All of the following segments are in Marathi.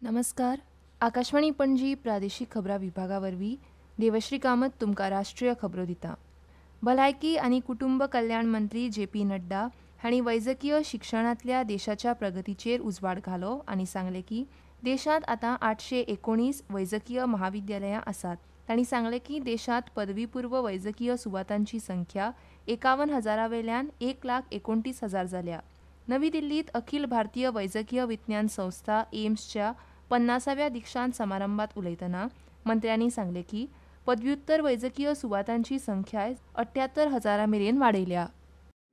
नमस्कार. आकाशवाणी पणजी प्रादेशीक खबरां विभागा वरवीं देवश्री कामत तुमकां राष्ट्रीय खबरो दिता. भलायकी आनी कुटुंब कल्याण मंत्री जे.पी. नड्डा हांणी वैजकीय शिक्षणांतल्या देशाच्या प्रगतीचेर उजवाड घालो आनी सांगलें की देशांत आतां 819 वैजकीय महाविद्यालयां आसात. तांणी सांगलें की देशांत पदवीपूर्व वैजकीय सुवातांची संख्या 51,000 वेल्यान 1,29,000 जाल्या. नवी दिल्लीत अखिल भारतीय वैजकीय विज्ञान संस्था एम्सच्या 50व्या दिक्षांत समारंभात उलयतना मंत्र्यांनी सांगलें की पदव्युत्तर वैजकीय सुवातांची संख्या 78,000 मेरेन वाडयल्या.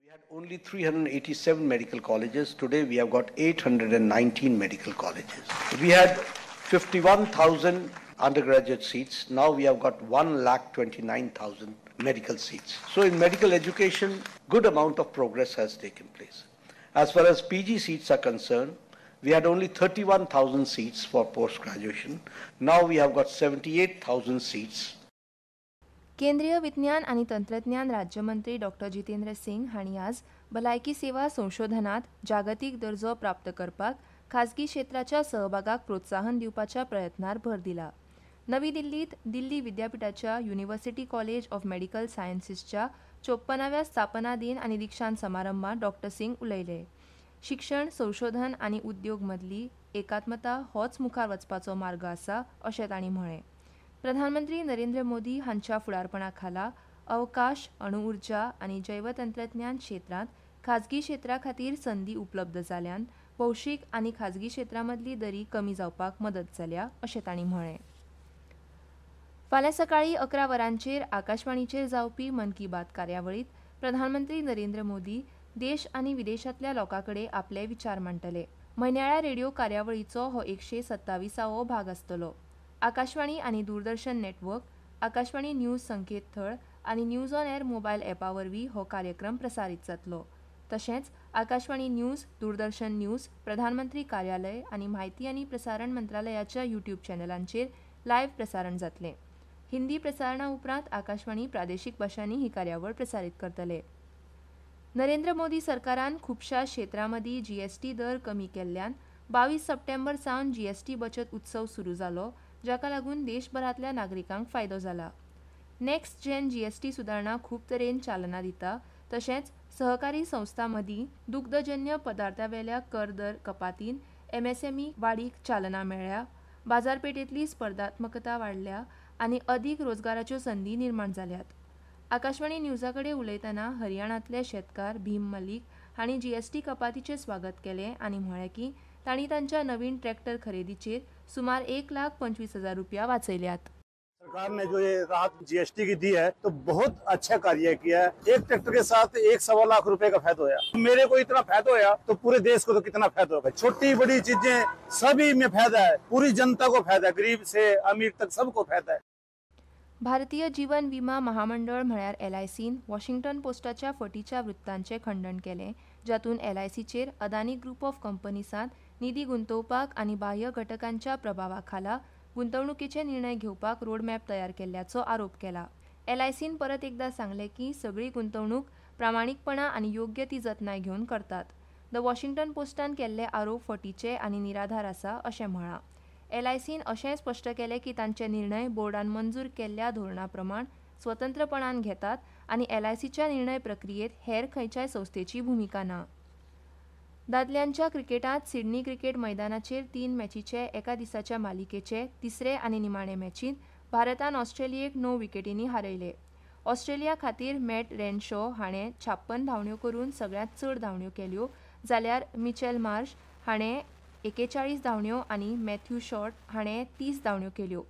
We had only 387 medical colleges. Today we have got 819 medical colleges. We had 51,000 undergraduate seats. Now we have got 1,29,000 medical seats. So in medical education, good amount of progress has taken place. As far as PG seats are concerned, we had only 31,000 seats for post-graduation. Now we have got 78,000 seats. केंद्रीय विज्ञान आनी तंत्रज्ञान राज्यमंत्री डॉ. जितेंद्र सिंग हांणी आज भलायकी सेवा संशोधनात जागतीक दर्जो प्राप्त करपाक खाजगी क्षेत्राच्या सहभागाक प्रोत्साहन दिवपाच्या प्रयत्नार भर दिला. नवी दिल्लीत दिल्ली विद्यापीठाच्या युनिव्हर्सिटी कॉलेज ऑफ मेडिकल सायन्सेसच्या 54व्या स्थापना दिन आनी दिक्षांत समारंभात डॉ. सिंग उलयले. शिक्षण, संशोधन आनी उद्योग मदली एकात्मता होच मुखार वचपाचो मार्ग आसा अशें तांणी म्हळें. प्रधानमंत्री नरेंद्र मोदी हांच्या फुडारपणा खाला अवकाश, अणुऊर्जा आनी जैवतंत्रज्ञान क्षेत्रांत खाजगी क्षेत्रा खातीर संदी उपलब्ध जाल्ल्यान भौशीक आनी खाजगी क्षेत्रां मदली दरी कमी जावपाक मदत जाल्या अशें तांणी म्हळें. फाल्यां सकाळीं 11 वरांचेर आकाशवाणीचेर जावपी मन की बात कार्यावळीत प्रधानमंत्री नरेंद्र मोदी देश आनी विदेशांतल्या लोकांकडेन आपले विचार मांडटले. म्हयन्याळ्या रेडिओ कार्यावळीचो हो 127वो भाग आसतलो. आकाशवाणी आनी दूरदर्शन नेटवर्क, आकाशवाणी न्यूज संकेतथळ आनी न्यूज ऑन एअर मोबायल ॲपा वरवीं हो कार्यक्रम प्रसारीत जातलो. तशेंच आकाशवाणी न्यूज, दूरदर्शन न्यूज, प्रधानमंत्री कार्यालय आनी म्हायती आनी प्रसारण मंत्रालयाच्या युट्यूब चॅनलांचेर लायव्ह प्रसारण जातलें. हिंदी प्रसारणा उपरांत आकाशवाणी प्रादेशीक भाशांनी ही कार्यावळ प्रसारीत करतले. नरेंद्र मोदी सरकारान खुबशा क्षेत्रां मदीं जीएसटी दर कमी केल्ल्यान 22 सप्टेंबर सावन जीएसटी बचत उत्सव सुरू जालो, जाका लागून देशभरांतल्या नागरिकांक फायदो जाला. नेक्स्ट जेन जीएसटी सुदारणा खूब तरेन चालना दिता. तशेंच सहकारी संस्थां मदीं दुग्धजन्य पदार्थावेल्या कर दर कपातीन एमएसएमई वाडीक चालना मेळ्ळ्या, बाजारपेठेंतली स्पर्धात्मकता वाडल्या आनी अदीक रोजगाराच्यो संदी निर्माण जाल्यात. आकाशवाणी न्यूजा कडेन उलयतना हरियाणांतले शेतकार भीम मलीक हांणी जीएसटी कपातीचें स्वागत केलें आनी म्हळें की तांणी तांच्या नवीन ट्रॅक्टर खरेदीचेर सुमार 1,25,000 रुपया वाचयल्यात. सरकार ने जो ये राहत जीएसटी की दी है तो बहुत अच्छा कार्य किया है. एक ट्रैक्टर के साथ 1.25 लाख रुपए का फायदा होया. मेरे को इतना फायदा होया तो पूरे देश को तो कितना फायदा होगा. छोटी बड़ी चीजें सभी में फायदा है. पूरी जनता को फायदा है. गरीब से अमीर तक सबको फायदा है. भारतीय जीवन विमा महामंडळ म्हळ्यार एलआयसीन वॉशिंग्टन पोस्टाच्या फटीच्या वृत्तांचें खंडन केलें, जातून एलआयसीचेर अदानी ग्रुप ऑफ कंपनीसांत निधी गुंतोवपाक आनी बाह्य घटकांच्या प्रभावा खाला गुंतवणुकीचे निर्णय घेवपाक रोडमॅप तयार केल्ल्याचो आरोप केला. एलआयसीन परत एकदा सांगलें की सगळी गुंतवणूक प्रामाणीकपणा आनी योग्य ती जतनाय घेवन करतात. द वॉशिंग्टन पोस्टान केल्ले आरोप फटीचे आनी निराधार आसा अशें म्हळां. एलआयसीन अशेंय स्पश्ट केलें की तांचे निर्णय बोर्डान मंजूर केल्ल्या धोरणा प्रमाण स्वतंत्रपणान घेतात आनी एलआयसीच्या निर्णय प्रक्रियेत हेर खंयच्याय संस्थेची भुमिका ना. दादल्यांच्या क्रिकेटांत सिडनी क्रिकेट मैदानाचेर 3 मॅचीचे एका दिसाच्या मालिकेचे तिसरे आनी निमाणे मॅचींत भारतान ऑस्ट्रेलियेक 9 विकेटींनी हारयले. ऑस्ट्रेलिया खातीर मॅट रेनशॉ हाणें 56 धांवड्यो करून सगळ्यांत चड धांवड्यो केल्यो, जाल्यार मिचेल मार्श हाणें 41 धांवड्यो आनी मॅथ्यू शॉर्ट हाणें 30 धांवड्यो केल्यो.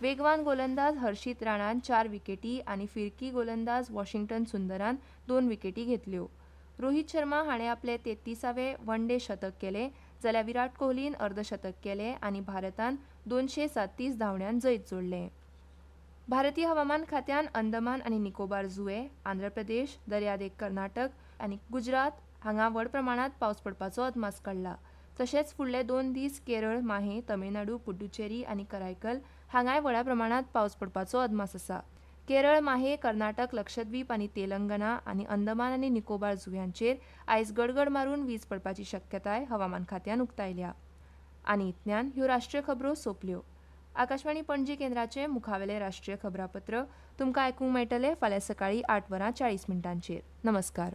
वेगवान गोलंदाज हर्षीत राणान 4 विकेटी आनी फिरकी गोलंदाज वॉशिंग्टन सुंदरान 2 विकेटी घेतल्यो. रोहित शर्मा हाणें आपले 33वे वन डे शतक केलें, जाल्यार विराट कोहलीन अर्धशतक केलें आनी भारतान 237 धांवड्यान जैत जोडलें. भारतीय हवामान खात्यान अंदमान आनी निकोबार जुंवे, आंध्र प्रदेश, दर्यादेग कर्नाटक आनी गुजरात हांगा व्हड प्रमाणांत पावस पडपाचो अदमास काडला. तशेंच फुडले 2 दीस केरळ, माहे, तमिळनाडू, पुडुचेरी आनी करायकल हांगाय व्हड्या प्रमाणांत पावस पडपाचो अदमास आसा. केरळ, माहे, कर्नाटक, लक्षद्वीप आनी तेलंगणा आनी अंदमान आनी निकोबार जुंव्यांचेर आयज गडगड मारून वीज पडपाची शक्यताय हवामान खात्यान उक्तायल्या. आनी इतल्यान ह्यो राष्ट्रीय खबरो सोंपल्यो. आकाशवाणी पणजी केंद्राचे मुखावेले राष्ट्रीय खबरापत्र तुमकां आयकूंक मेळटले फाल्यां सकाळीं 8:40 नमस्कार.